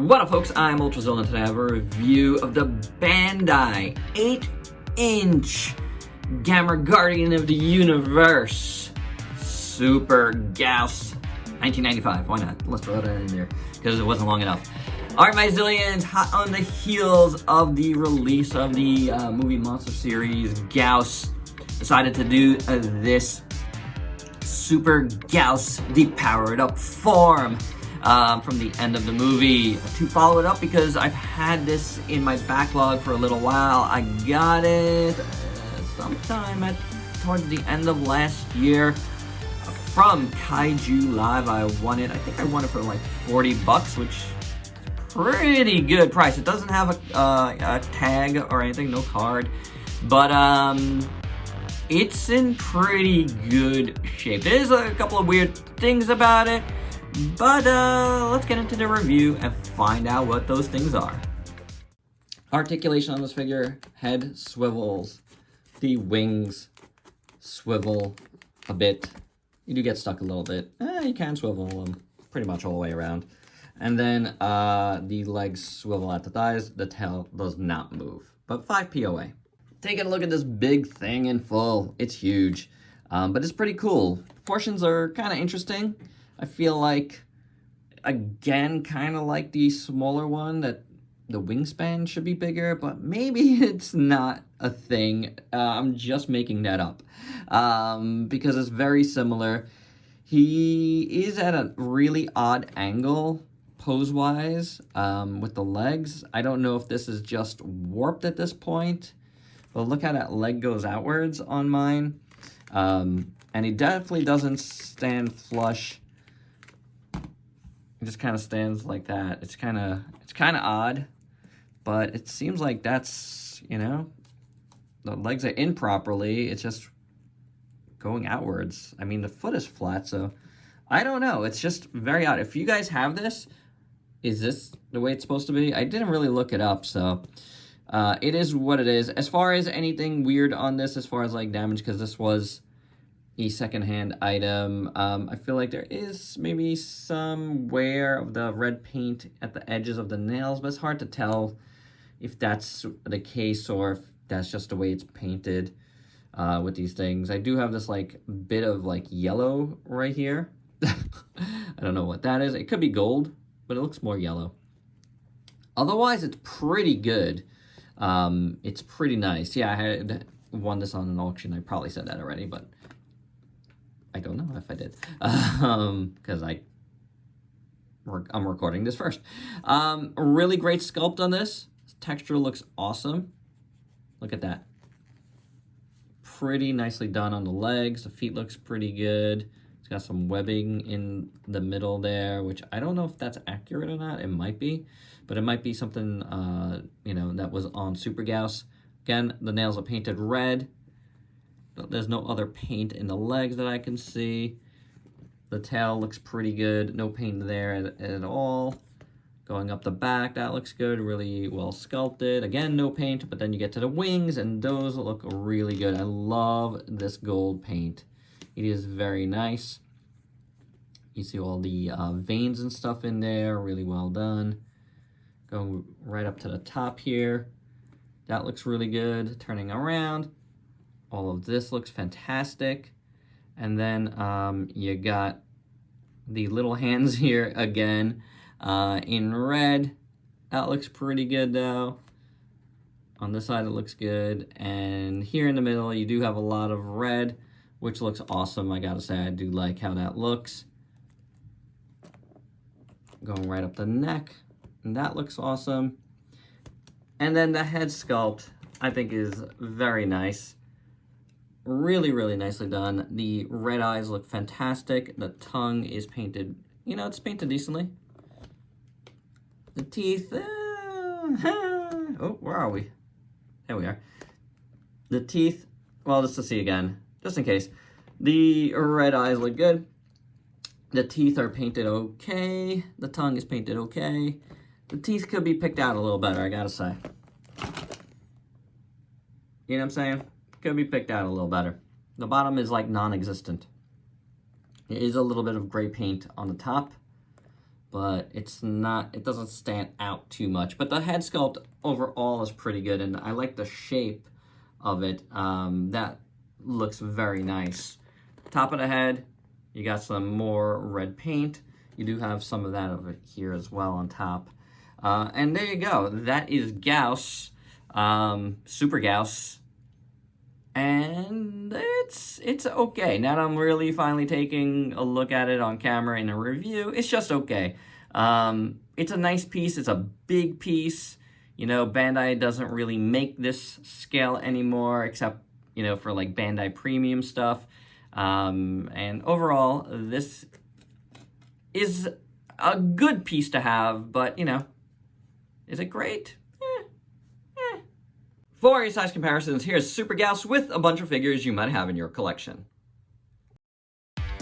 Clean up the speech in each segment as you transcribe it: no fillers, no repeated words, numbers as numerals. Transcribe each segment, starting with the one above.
What up, folks? I'm Ultrazilla, and today I have a review of the Bandai 8-inch Gamma Guardian of the Universe Super Gyaos 1995. Why not? Let's throw that in there because it wasn't long enough. Alright, my zillions, hot on the heels of the release of the movie monster series, Gyaos decided to do this Super Gyaos depowered up form from the end of the movie. To follow it up, because I've had this in my backlog for a little while. I got it sometime towards the end of last year from Kaiju Live. I won it. I think I won it for like $40, which is pretty good price. It doesn't have a tag or anything, no card, but it's in pretty good shape. There's a couple of weird things about it, but let's get into the review and find out what those things are. Articulation on this figure: head swivels, the wings swivel a bit. You do get stuck a little bit. You can swivel them pretty much all the way around. And then the legs swivel at the thighs. The tail does not move, but 5 POA. Taking a look at this big thing in full. It's huge, but it's pretty cool. Proportions are kind of interesting. I feel like, again, kind of like the smaller one, that the wingspan should be bigger, but maybe it's not a thing. I'm just making that up because it's very similar. He is at a really odd angle pose-wise with the legs. I don't know if this is just warped at this point, but look how that leg goes outwards on mine. And he definitely doesn't stand flush. It just kind of stands like that. It's kind of odd, but it seems like that's, you know, the legs are in properly. It's just going outwards. I mean, the foot is flat, so I don't know. It's just very odd. If you guys have this, is this the way it's supposed to be? I didn't really look it up, so it is what it is. As far as anything weird on this, as far as like damage, because this was a secondhand item, I feel like there is maybe some wear of the red paint at the edges of the nails, but it's hard to tell if that's the case or if that's just the way it's painted with these things. I do have this like bit of like yellow right here. I don't know what that is. It could be gold, but it looks more yellow. Otherwise, it's pretty good. It's pretty nice. Yeah, I had won this on an auction. I probably said that already, but I don't know if I did, because I'm recording this first. A really great sculpt on this. Texture looks awesome. Look at that. Pretty nicely done on the legs. The feet looks pretty good. It's got some webbing in the middle there, which I don't know if that's accurate or not. It might be, but it might be something, you know, that was on Super Gyaos. Again, the nails are painted red. There's no other paint in the legs that I can see. The tail looks pretty good. No paint there at all. Going up the back, that looks good. Really well sculpted. Again, no paint, but then you get to the wings, and those look really good. I love this gold paint. It is very nice. You see all the veins and stuff in there. Really well done. Going right up to the top here. That looks really good. Turning around. All of this looks fantastic. And then you got the little hands here again in red. That looks pretty good though. On this side it looks good. And here in the middle you do have a lot of red, which looks awesome. I gotta say, I do like how that looks. Going right up the neck. And that looks awesome. And then the head sculpt, I think, is very nice. Really, really nicely done. The red eyes look fantastic. The tongue is painted, you know, it's painted decently. The teeth, oh, where are we? There we are. The teeth, well, just to see again, just in case. The red eyes look good. The teeth are painted okay. The tongue is painted okay. The teeth could be picked out a little better, I gotta say. You know what I'm saying? Could be picked out a little better. The bottom is like non-existent. There is a little bit of gray paint on the top, but it's not, it doesn't stand out too much. But the head sculpt overall is pretty good, and I like the shape of it. That looks very nice. Top of the head, you got some more red paint. You do have some of that over here as well on top. And there you go. That is Gyaos, Super Gyaos. And it's okay. Now that I'm really finally taking a look at it on camera in a review, it's just okay. It's a nice piece. It's a big piece. You know, Bandai doesn't really make this scale anymore, except, you know, for like Bandai premium stuff. And overall, this is a good piece to have, but, you know, is it great? For your size comparisons, here's Super Gyaos with a bunch of figures you might have in your collection.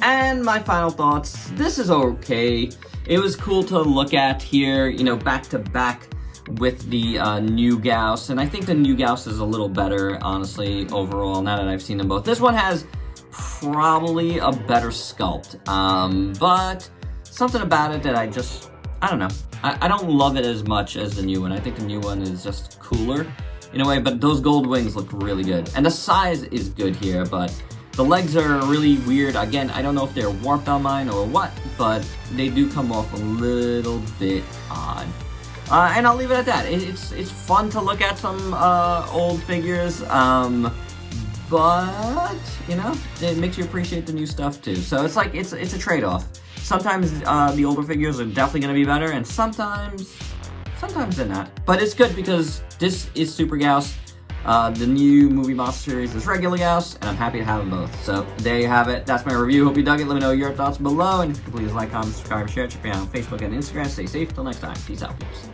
And my final thoughts, this is okay. It was cool to look at here, you know, back to back with the new Gyaos, and I think the new Gyaos is a little better, honestly, overall, now that I've seen them both. This one has probably a better sculpt, but something about it that I don't know. I don't love it as much as the new one. I think the new one is just cooler in a way, but those gold wings look really good. And the size is good here, but the legs are really weird. Again, I don't know if they're warped on mine or what, but they do come off a little bit odd. And I'll leave it at that. It's fun to look at some old figures, but, you know, it makes you appreciate the new stuff too. So it's like, it's a trade-off. Sometimes the older figures are definitely going to be better, and sometimes they're not. But it's good because this is Super Gyaos. The new movie monster series is regular Gyaos, and I'm happy to have them both. So there you have it. That's my review. Hope you dug it. Let me know your thoughts below, and if you could please like, comment, subscribe, share, check me out on Facebook and Instagram. Stay safe. Till next time. Peace out, peeps.